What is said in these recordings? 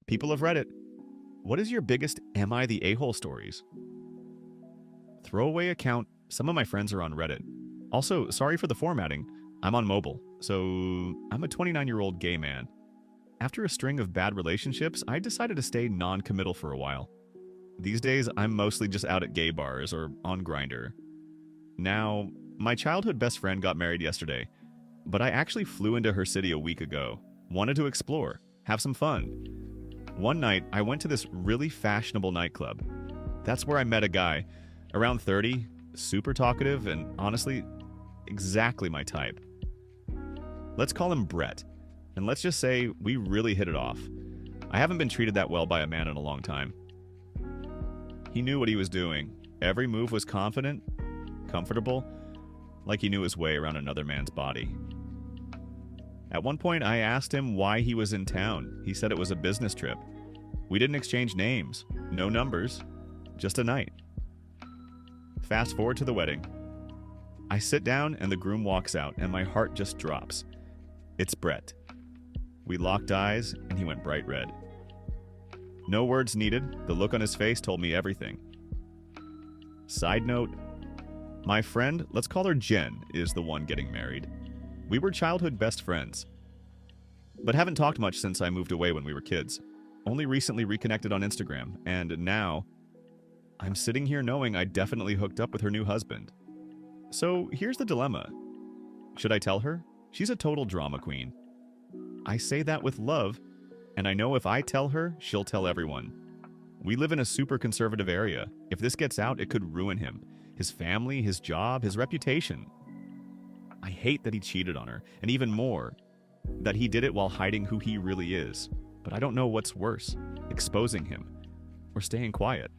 People of Reddit, what is your biggest Am I the A-hole stories? Throwaway account, some of my friends are on Reddit. Also, sorry for the formatting, I'm on mobile, so I'm a 29-year-old gay man. After a string of bad relationships, I decided to stay non-committal for a while. These days, I'm mostly just out at gay bars or on Grindr. Now, my childhood best friend got married yesterday, but I actually flew into her city a week ago. Wanted to explore, have some fun. One night, I went to this really fashionable nightclub. That's where I met a guy, around 30, super talkative, and honestly, exactly my type. Let's call him Brett, and let's just say we really hit it off. I haven't been treated that well by a man in a long time. He knew what he was doing. Every move was confident, comfortable, like he knew his way around another man's body. At one point, I asked him why he was in town. He said it was a business trip. We didn't exchange names, no numbers, just a night. Fast forward to the wedding. I sit down and the groom walks out, and my heart just drops. It's Brett. We locked eyes, and he went bright red. No words needed, the look on his face told me everything. Side note, my friend, let's call her Jen, is the one getting married. We were childhood best friends, but haven't talked much since I moved away when we were kids. Only recently reconnected on Instagram, and now I'm sitting here knowing I definitely hooked up with her new husband. So here's the dilemma. Should I tell her? She's a total drama queen. I say that with love, and I know if I tell her, she'll tell everyone. We live in a super conservative area. If this gets out, it could ruin him, his family, his job, his reputation. I hate that he cheated on her, and even more, that he did it while hiding who he really is. But I don't know what's worse, exposing him or staying quiet.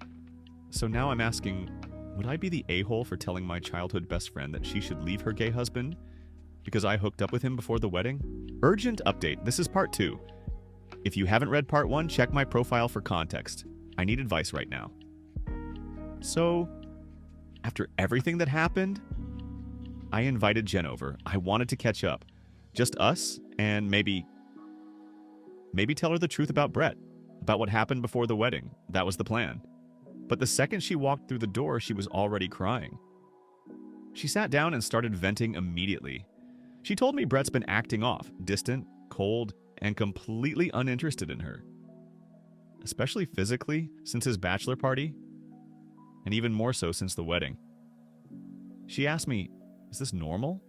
So now I'm asking, would I be the a-hole for telling my childhood best friend that she should leave her gay husband because I hooked up with him before the wedding? Urgent update, this is part 2. If you haven't read part 1, check my profile for context. I need advice right now. So, after everything that happened, I invited Jen over. I wanted to catch up. Just us, and maybe tell her the truth about Brett, about what happened before the wedding. That was the plan. But the second she walked through the door, she was already crying. She sat down and started venting immediately. She told me Brett's been acting off, distant, cold, and completely uninterested in her. Especially physically, since his bachelor party, and even more so since the wedding. She asked me, is this normal?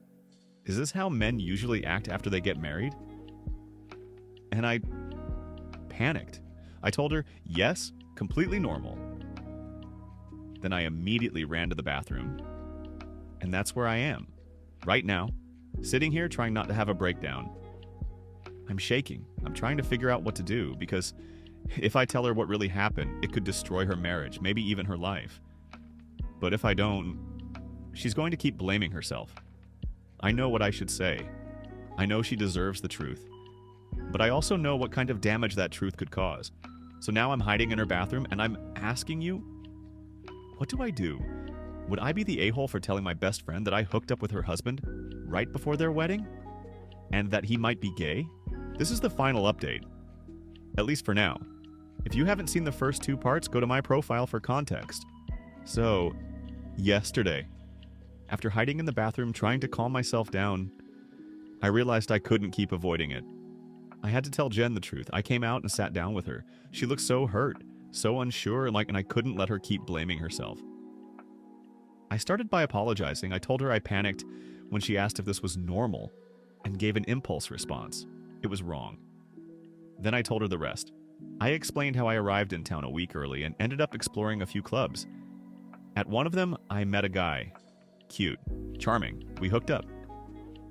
Is this how men usually act after they get married? And I panicked. I told her, yes, completely normal. Then I immediately ran to the bathroom. And that's where I am, right now, sitting here trying not to have a breakdown. I'm shaking. I'm trying to figure out what to do, because if I tell her what really happened, it could destroy her marriage, maybe even her life. But if I don't, she's going to keep blaming herself. I know what I should say. I know she deserves the truth. But I also know what kind of damage that truth could cause. So now I'm hiding in her bathroom, and I'm asking you, what do I do? Would I be the a-hole for telling my best friend that I hooked up with her husband right before their wedding? And that he might be gay? This is the final update. At least for now. If you haven't seen the first 2 parts, go to my profile for context. So, yesterday, after hiding in the bathroom trying to calm myself down, I realized I couldn't keep avoiding it. I had to tell Jen the truth. I came out and sat down with her. She looked so hurt, so unsure, and I couldn't let her keep blaming herself. I started by apologizing. I told her I panicked when she asked if this was normal and gave an impulse response. It was wrong. Then I told her the rest. I explained how I arrived in town a week early and ended up exploring a few clubs. At one of them, I met a guy. Cute. Charming. We hooked up.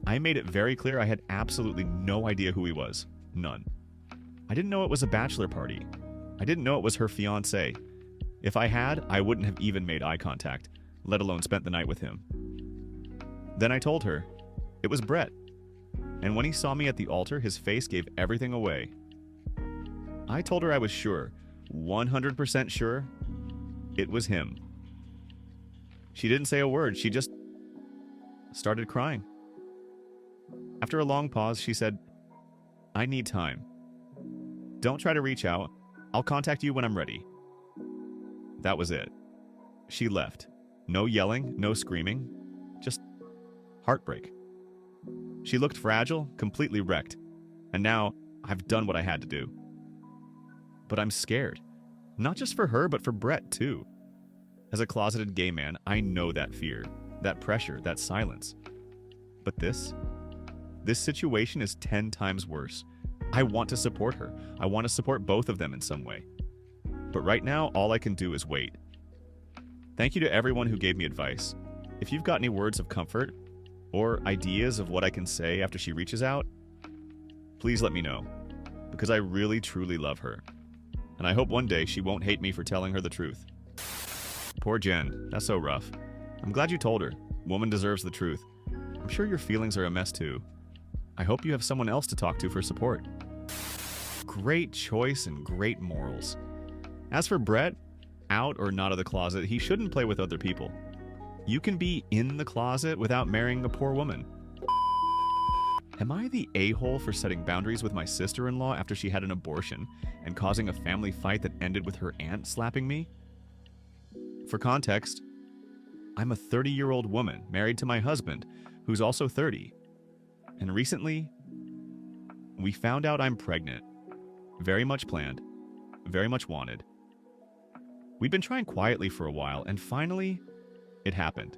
I made it very clear I had absolutely no idea who he was. None. I didn't know it was a bachelor party. I didn't know it was her fiancé. If I had, I wouldn't have even made eye contact, let alone spent the night with him. Then I told her it was Brett. And when he saw me at the altar, his face gave everything away. I told her I was sure, 100% sure, it was him. She didn't say a word. She just started crying. After a long pause, she said, I need time. Don't try to reach out. I'll contact you when I'm ready. That was it. She left. No yelling, no screaming, just heartbreak. She looked fragile, completely wrecked, and now I've done what I had to do. But I'm scared. Not just for her, but for Brett, too. As a closeted gay man, I know that fear, that pressure, that silence. But this situation is 10 times worse. I want to support her. I want to support both of them in some way. But right now, all I can do is wait. Thank you to everyone who gave me advice. If you've got any words of comfort or ideas of what I can say after she reaches out, please let me know, because I really, truly love her. And I hope one day she won't hate me for telling her the truth. Poor Jen, that's so rough. I'm glad you told her. Woman deserves the truth. I'm sure your feelings are a mess too. I hope you have someone else to talk to for support. Great choice and great morals. As for Brett, out or not of the closet, he shouldn't play with other people. You can be in the closet without marrying a poor woman. Am I the a-hole for setting boundaries with my sister-in-law after she had an abortion and causing a family fight that ended with her aunt slapping me? For context, I'm a 30-year-old woman married to my husband, who's also 30. And recently, we found out I'm pregnant. Very much planned, very much wanted. We'd been trying quietly for a while, and finally, it happened.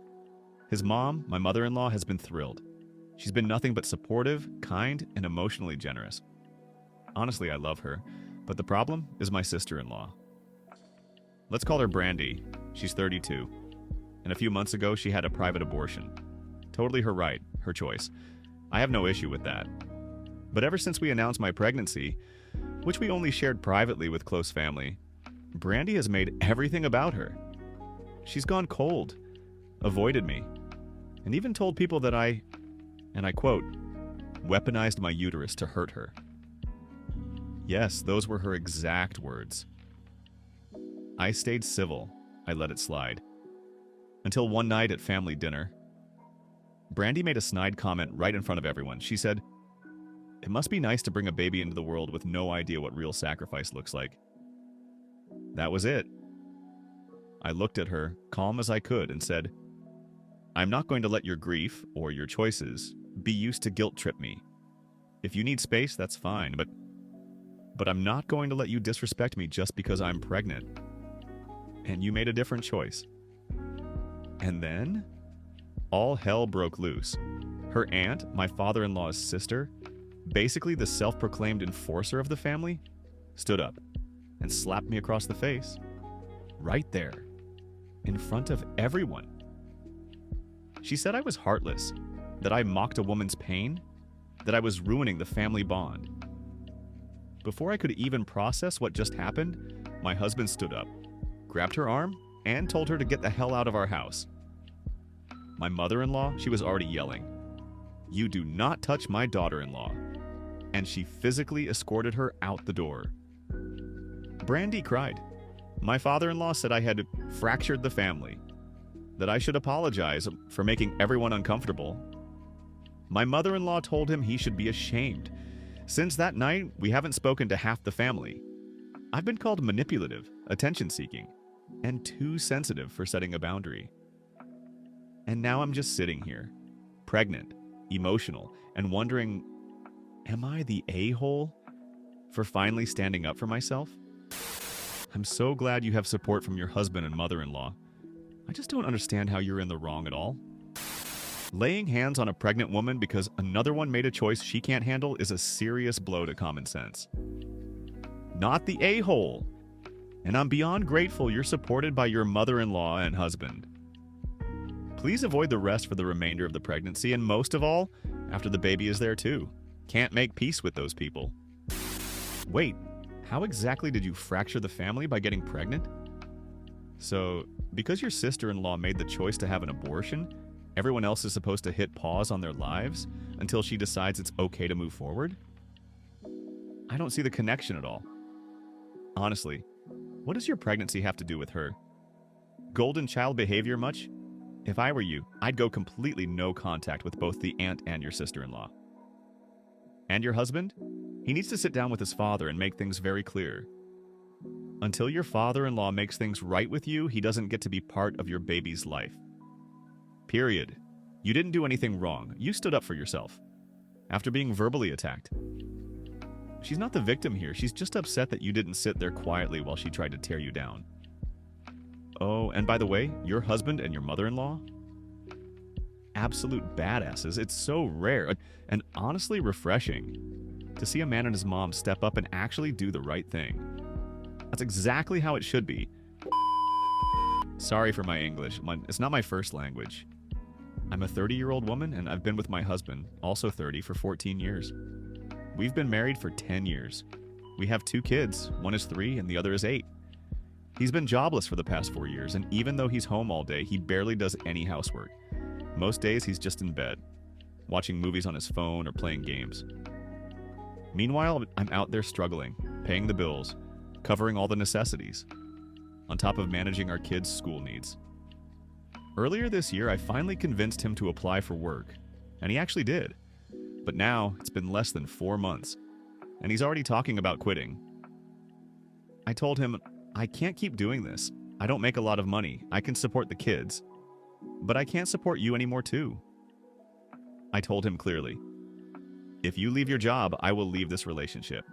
His mom, my mother-in-law, has been thrilled. She's been nothing but supportive, kind, and emotionally generous. Honestly, I love her, but the problem is my sister-in-law. Let's call her Brandy. She's 32. And a few months ago, she had a private abortion. Totally her right, her choice. I have no issue with that. But ever since we announced my pregnancy, which we only shared privately with close family, Brandy has made everything about her. She's gone cold, avoided me, and even told people that I, and I quote, weaponized my uterus to hurt her. Yes, those were her exact words. I stayed civil. I let it slide. Until one night at family dinner, Brandy made a snide comment right in front of everyone. She said, "It must be nice to bring a baby into the world with no idea what real sacrifice looks like." That was it. I looked at her, calm as I could, and said, "I'm not going to let your grief, or your choices, be used to guilt trip me. If you need space, that's fine, but I'm not going to let you disrespect me just because I'm pregnant. And you made a different choice." And then, all hell broke loose. Her aunt, my father-in-law's sister, basically the self-proclaimed enforcer of the family, stood up and slapped me across the face. Right there, in front of everyone. She said I was heartless, that I mocked a woman's pain, that I was ruining the family bond. Before I could even process what just happened, my husband stood up, grabbed her arm, and told her to get the hell out of our house. My mother-in-law, she was already yelling, "You do not touch my daughter-in-law," and she physically escorted her out the door. Brandy cried. My father-in-law said I had fractured the family, that I should apologize for making everyone uncomfortable. My mother-in-law told him he should be ashamed. Since that night, we haven't spoken to half the family. I've been called manipulative, attention-seeking, and too sensitive for setting a boundary. And now I'm just sitting here, pregnant, emotional, and wondering, am I the a-hole for finally standing up for myself? I'm so glad you have support from your husband and mother-in-law. I just don't understand how you're in the wrong at all. Laying hands on a pregnant woman because another one made a choice she can't handle is a serious blow to common sense. Not the a-hole. And I'm beyond grateful you're supported by your mother-in-law and husband. Please avoid the rest for the remainder of the pregnancy, and most of all, after the baby is there too. Can't make peace with those people. Wait, how exactly did you fracture the family by getting pregnant? So, because your sister-in-law made the choice to have an abortion, everyone else is supposed to hit pause on their lives until she decides it's okay to move forward? I don't see the connection at all. Honestly, what does your pregnancy have to do with her? Golden child behavior much? If I were you, I'd go completely no contact with both the aunt and your sister-in-law. And your husband? He needs to sit down with his father and make things very clear. Until your father-in-law makes things right with you, he doesn't get to be part of your baby's life. Period. You didn't do anything wrong. You stood up for yourself after being verbally attacked. She's not the victim here. She's just upset that you didn't sit there quietly while she tried to tear you down. Oh, and by the way, your husband and your mother-in-law? Absolute badasses. It's so rare and honestly refreshing to see a man and his mom step up and actually do the right thing. That's exactly how it should be. Sorry for my English. It's not my first language. I'm a 30-year-old woman, and I've been with my husband, also 30, for 14 years. We've been married for 10 years. We have 2 kids. One is 3 and the other is 8. He's been jobless for the past 4 years, and even though he's home all day, he barely does any housework. Most days he's just in bed, watching movies on his phone or playing games. Meanwhile, I'm out there struggling, paying the bills, covering all the necessities, on top of managing our kids' school needs. Earlier this year, I finally convinced him to apply for work, and he actually did. But now, it's been less than 4 months, and he's already talking about quitting. I told him, I can't keep doing this. I don't make a lot of money. I can support the kids, but I can't support you anymore too. I told him clearly, if you leave your job, I will leave this relationship.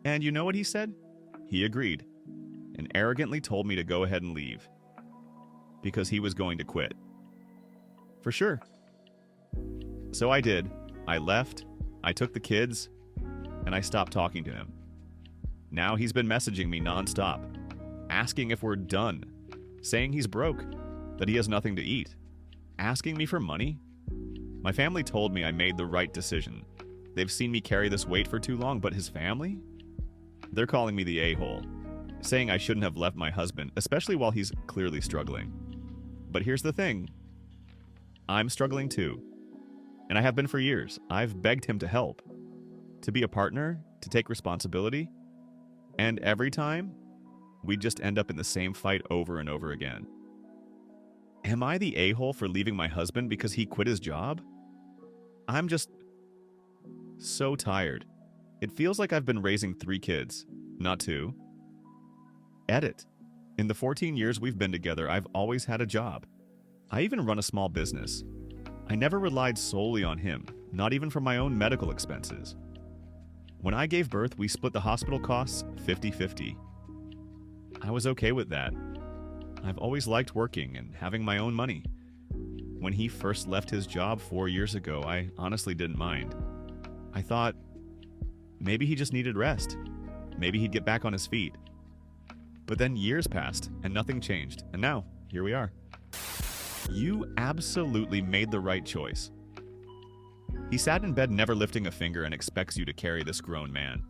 And you know what he said? He agreed, and arrogantly told me to go ahead and leave, because he was going to quit. For sure. So I did. I left, I took the kids, and I stopped talking to him. Now he's been messaging me nonstop, asking if we're done, saying he's broke, that he has nothing to eat, asking me for money. My family told me I made the right decision. They've seen me carry this weight for too long, but his family? They're calling me the a-hole, saying I shouldn't have left my husband, especially while he's clearly struggling. But here's the thing. I'm struggling too. And I have been for years. I've begged him to help, to be a partner, to take responsibility. And every time, we just end up in the same fight over and over again. Am I the a-hole for leaving my husband because he quit his job? I'm just so tired. It feels like I've been raising 3 kids, not 2. Edit. In the 14 years we've been together, I've always had a job. I even run a small business. I never relied solely on him, not even for my own medical expenses. When I gave birth, we split the hospital costs 50-50. I was okay with that. I've always liked working and having my own money. When he first left his job 4 years ago, I honestly didn't mind. I thought, maybe he just needed rest. Maybe he'd get back on his feet. But then years passed, and nothing changed. And now, here we are. You absolutely made the right choice. He sat in bed never lifting a finger and expects you to carry this grown man.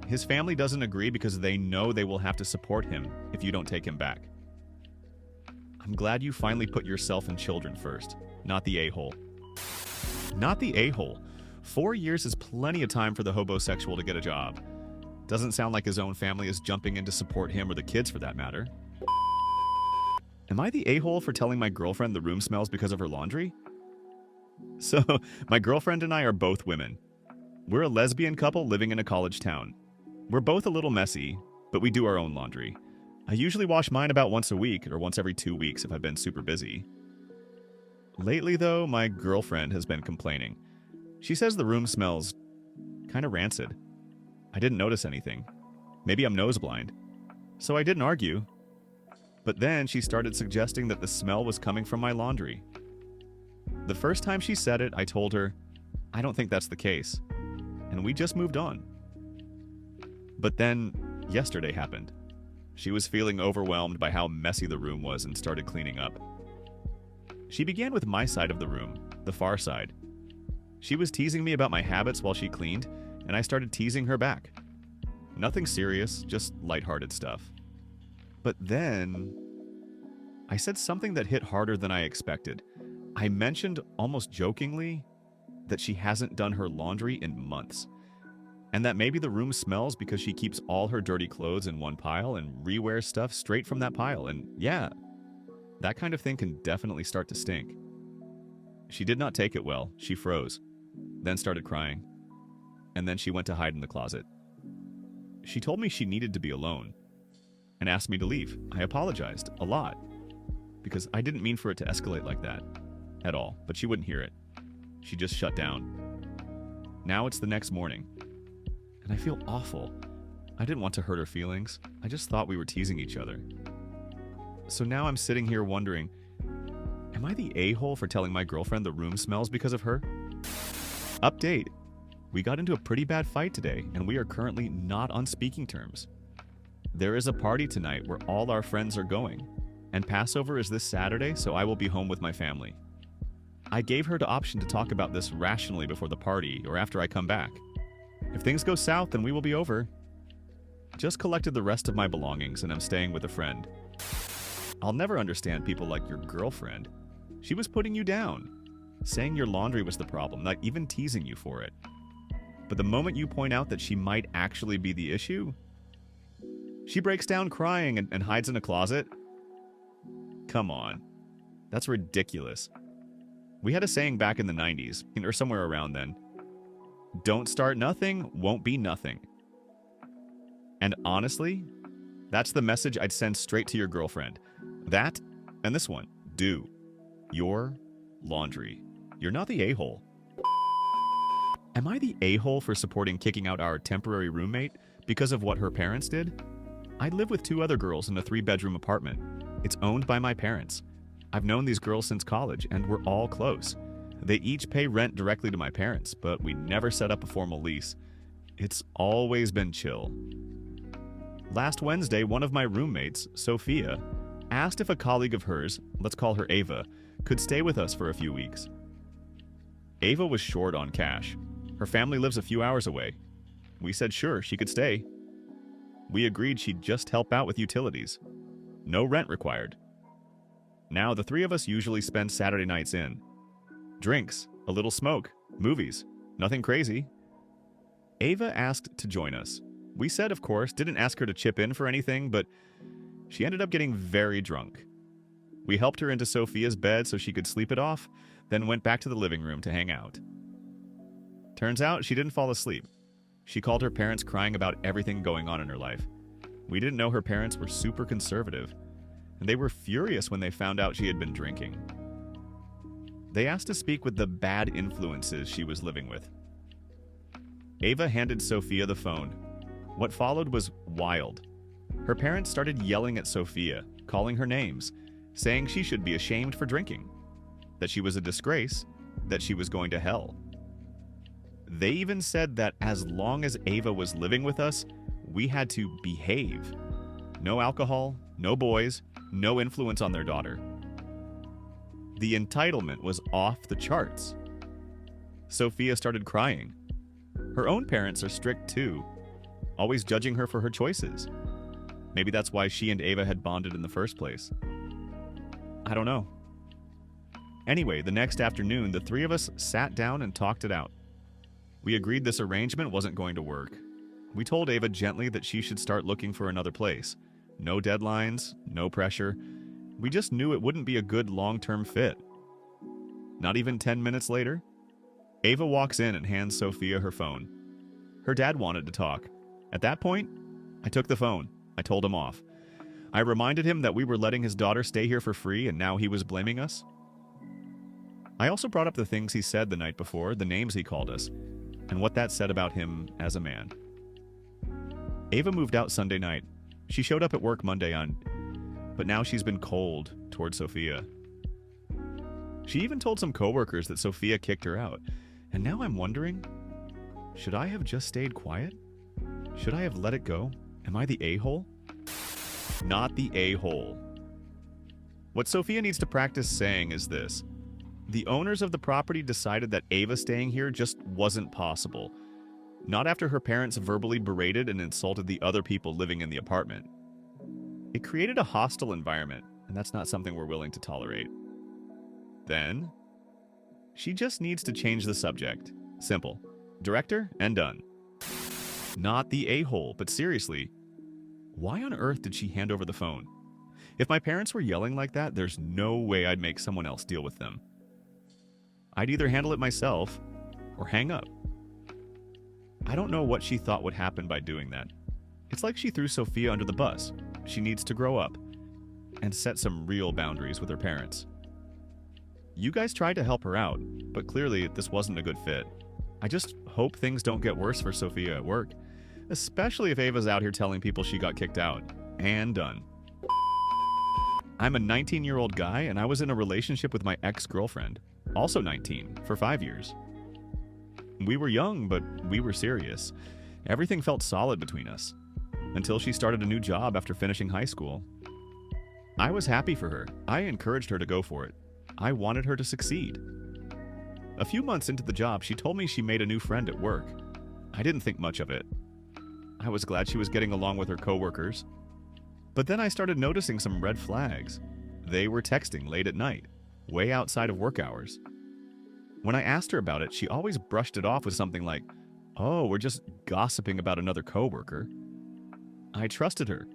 His family doesn't agree because they know they will have to support him if you don't take him back. I'm glad you finally put yourself and children first, not the a-hole. Not the a-hole. 4 years is plenty of time for the hobosexual to get a job. Doesn't sound like his own family is jumping in to support him or the kids for that matter. Am I the a-hole for telling my girlfriend the room smells because of her laundry? So, my girlfriend and I are both women. We're a lesbian couple living in a college town. We're both a little messy, but we do our own laundry. I usually wash mine about once a week or once every 2 weeks if I've been super busy. Lately, though, my girlfriend has been complaining. She says the room smells kind of rancid. I didn't notice anything. Maybe I'm nose blind. So I didn't argue. But then she started suggesting that the smell was coming from my laundry. The first time she said it, I told her, I don't think that's the case. And we just moved on. But then, yesterday happened. She was feeling overwhelmed by how messy the room was and started cleaning up. She began with my side of the room, the far side. She was teasing me about my habits while she cleaned, and I started teasing her back. Nothing serious, just lighthearted stuff. But then, I said something that hit harder than I expected. I mentioned, almost jokingly, that she hasn't done her laundry in months, and that maybe the room smells because she keeps all her dirty clothes in one pile and rewears stuff straight from that pile, and yeah, that kind of thing can definitely start to stink. She did not take it well. She froze, then started crying, and then she went to hide in the closet. She told me she needed to be alone and asked me to leave. I apologized a lot because I didn't mean for it to escalate like that at all, but she wouldn't hear it. She just shut down. Now it's the next morning, and I feel awful. I didn't want to hurt her feelings. I just thought we were teasing each other. So now I'm sitting here wondering, am I the a-hole for telling my girlfriend the room smells because of her? Update. We got into a pretty bad fight today, and we are currently not on speaking terms. There is a party tonight where all our friends are going, and Passover is this Saturday, so I will be home with my family. I gave her the option to talk about this rationally before the party or after I come back. If things go south, then we will be over. Just collected the rest of my belongings, and I'm staying with a friend. I'll never understand people like your girlfriend. She was putting you down, saying your laundry was the problem, not even teasing you for it. But the moment you point out that she might actually be the issue, she breaks down crying and hides in a closet. Come on. That's ridiculous. We had a saying back in the 90s, or somewhere around then. Don't start nothing, won't be nothing. And honestly, that's the message I'd send straight to your girlfriend. That, and this one, do your laundry. You're not the a-hole. Am I the a-hole for supporting kicking out our temporary roommate because of what her parents did? I live with 2 other girls in a 3-bedroom apartment. It's owned by my parents. I've known these girls since college, and we're all close. They each pay rent directly to my parents, but we never set up a formal lease. It's always been chill. Last Wednesday, one of my roommates, Sophia, asked if a colleague of hers, let's call her Ava, could stay with us for a few weeks. Ava was short on cash. Her family lives a few hours away. We said sure, she could stay. We agreed she'd just help out with utilities. No rent required. Now, the 3 of us usually spend Saturday nights in. Drinks, a little smoke, movies, nothing crazy. Ava asked to join us. We said, of course, didn't ask her to chip in for anything, but she ended up getting very drunk. We helped her into Sophia's bed so she could sleep it off, then went back to the living room to hang out. Turns out she didn't fall asleep. She called her parents crying about everything going on in her life. We didn't know her parents were super conservative, and they were furious when they found out she had been drinking. They asked to speak with the bad influences she was living with. Ava handed Sophia the phone. What followed was wild. Her parents started yelling at Sophia, calling her names, saying she should be ashamed for drinking, that she was a disgrace, that she was going to hell. They even said that as long as Ava was living with us, we had to behave. No alcohol, no boys, no influence on their daughter. The entitlement was off the charts. Sophia started crying. Her own parents are strict too, always judging her for her choices. Maybe that's why she and Ava had bonded in the first place. I don't know. Anyway, the next afternoon, the 3 of us sat down and talked it out. We agreed this arrangement wasn't going to work. We told Ava gently that she should start looking for another place. No deadlines, no pressure. We just knew it wouldn't be a good long-term fit. Not even 10 minutes later, Ava walks in and hands Sophia her phone. Her dad wanted to talk. At that point, I took the phone. I told him off. I reminded him that we were letting his daughter stay here for free and now he was blaming us. I also brought up the things he said the night before, the names he called us, and what that said about him as a man. Ava moved out Sunday night. She showed up at work Monday on, but now she's been cold toward Sophia. She even told some coworkers that Sophia kicked her out, and now I'm wondering, should I have just stayed quiet? Should I have let it go? Am I the a-hole? Not the a-hole. What Sophia needs to practice saying is this. The owners of the property decided that Ava staying here just wasn't possible. Not after her parents verbally berated and insulted the other people living in the apartment. It created a hostile environment, and that's not something we're willing to tolerate. Then, she just needs to change the subject. Simple. Director and done. Not the a-hole, but seriously, why on earth did she hand over the phone? If my parents were yelling like that, there's no way I'd make someone else deal with them. I'd either handle it myself or hang up. I don't know what she thought would happen by doing that. It's like she threw Sophia under the bus. She needs to grow up and set some real boundaries with her parents. You guys tried to help her out, but clearly this wasn't a good fit. I just hope things don't get worse for Sophia at work, especially if Ava's out here telling people she got kicked out. And done. I'm a 19-year-old guy, and I was in a relationship with my ex-girlfriend, also 19, for 5 years. We were young, but we were serious. Everything felt solid between us, until she started a new job after finishing high school. I was happy for her. I encouraged her to go for it. I wanted her to succeed. A few months into the job, she told me she made a new friend at work. I didn't think much of it. I was glad she was getting along with her coworkers. But then I started noticing some red flags. They were texting late at night, way outside of work hours. When I asked her about it, she always brushed it off with something like, "Oh, we're just gossiping about another coworker." I trusted her,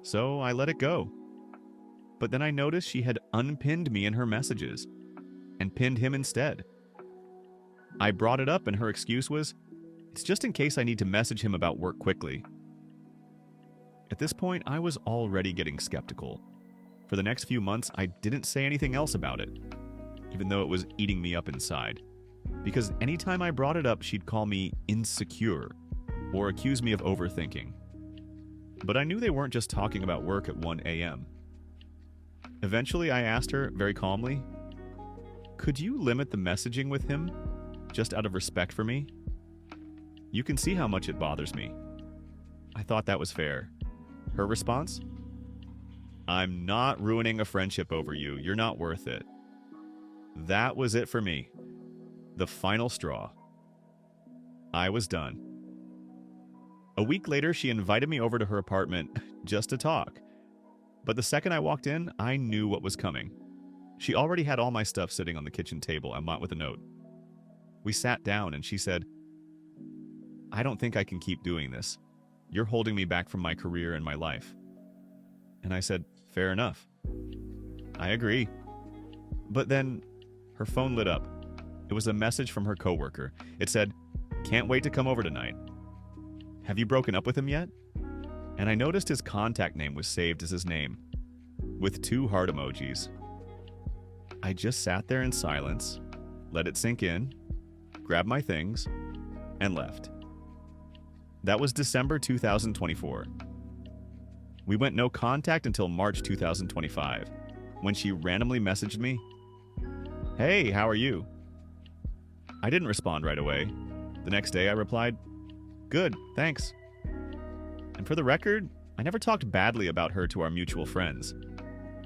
so I let it go. But then I noticed she had unpinned me in her messages and pinned him instead. I brought it up and her excuse was, "It's just in case I need to message him about work quickly." At this point, I was already getting skeptical. For the next few months, I didn't say anything else about it, even though it was eating me up inside. Because anytime I brought it up, she'd call me insecure or accuse me of overthinking. But I knew they weren't just talking about work at 1 a.m. Eventually, I asked her very calmly, "Could you limit the messaging with him, just out of respect for me? You can see how much it bothers me." I thought that was fair. Her response? "I'm not ruining a friendship over you. You're not worth it." That was it for me. The final straw. I was done. A week later, she invited me over to her apartment just to talk. But the second I walked in, I knew what was coming. She already had all my stuff sitting on the kitchen table and went with a note. We sat down and she said, "I don't think I can keep doing this. You're holding me back from my career and my life." And I said, "Fair enough. I agree." But then her phone lit up. It was a message from her coworker. It said, "Can't wait to come over tonight. Have you broken up with him yet?" And I noticed his contact name was saved as his name, with 2 heart emojis. I just sat there in silence, let it sink in, grabbed my things, and left. That was December 2024. We went no contact until March 2025, when she randomly messaged me, "Hey, how are you?" I didn't respond right away. The next day I replied, "Good, thanks." And for the record, I never talked badly about her to our mutual friends.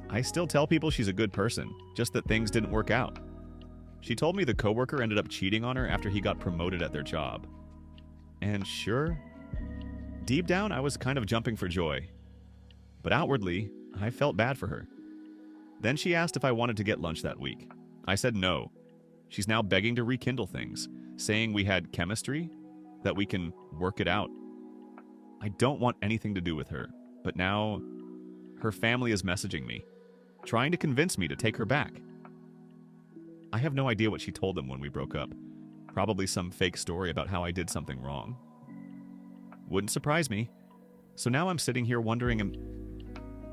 I still tell people she's a good person, just that things didn't work out. She told me the coworker ended up cheating on her after he got promoted at their job. And sure, deep down I was kind of jumping for joy. But outwardly, I felt bad for her. Then she asked if I wanted to get lunch that week. I said no. She's now begging to rekindle things, saying we had chemistry, that we can work it out. I don't want anything to do with her, but now her family is messaging me, trying to convince me to take her back. I have no idea what she told them when we broke up. Probably some fake story about how I did something wrong. Wouldn't surprise me. So now I'm sitting here wondering,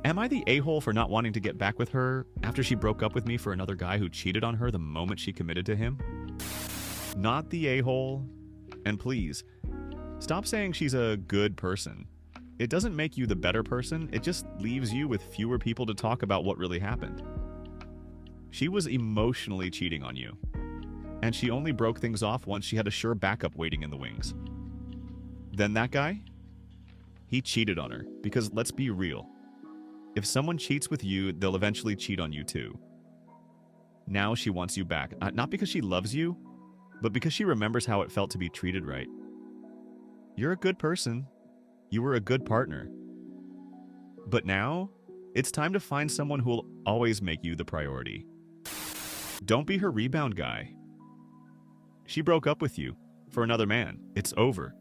am I the a-hole for not wanting to get back with her after she broke up with me for another guy who cheated on her the moment she committed to him? Not the a-hole. And please, stop saying she's a good person. It doesn't make you the better person, it just leaves you with fewer people to talk about what really happened. She was emotionally cheating on you, and she only broke things off once she had a sure backup waiting in the wings. Then that guy? He cheated on her, because let's be real. If someone cheats with you, they'll eventually cheat on you too. Now she wants you back, not because she loves you, but because she remembers how it felt to be treated right. You're a good person. You were a good partner. But now, it's time to find someone who'll always make you the priority. Don't be her rebound guy. She broke up with you for another man. It's over.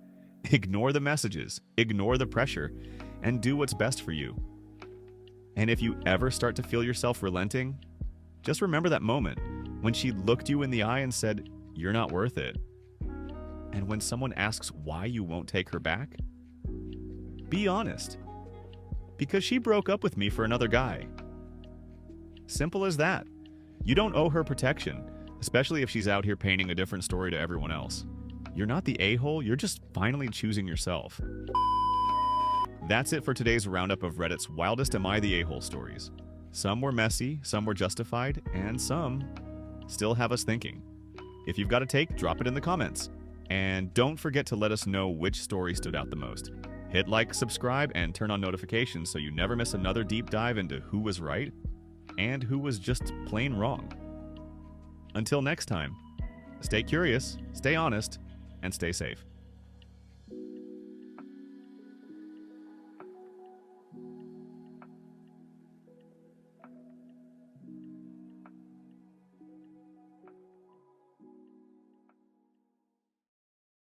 Ignore the messages, ignore the pressure, and do what's best for you. And if you ever start to feel yourself relenting, just remember that moment when she looked you in the eye and said, "You're not worth it." And when someone asks why you won't take her back, Be honest. Because she broke up with me for another guy. Simple as that. You don't owe her protection, especially if she's out here painting a different story to everyone else. You're not the a-hole, you're just finally choosing yourself. That's it for today's roundup of Reddit's wildest Am I the A-hole stories. Some were messy, some were justified, and some still have us thinking. If you've got a take, drop it in the comments. And don't forget to let us know which story stood out the most. Hit like, subscribe, and turn on notifications so you never miss another deep dive into who was right and who was just plain wrong. Until next time, stay curious, stay honest, and stay safe.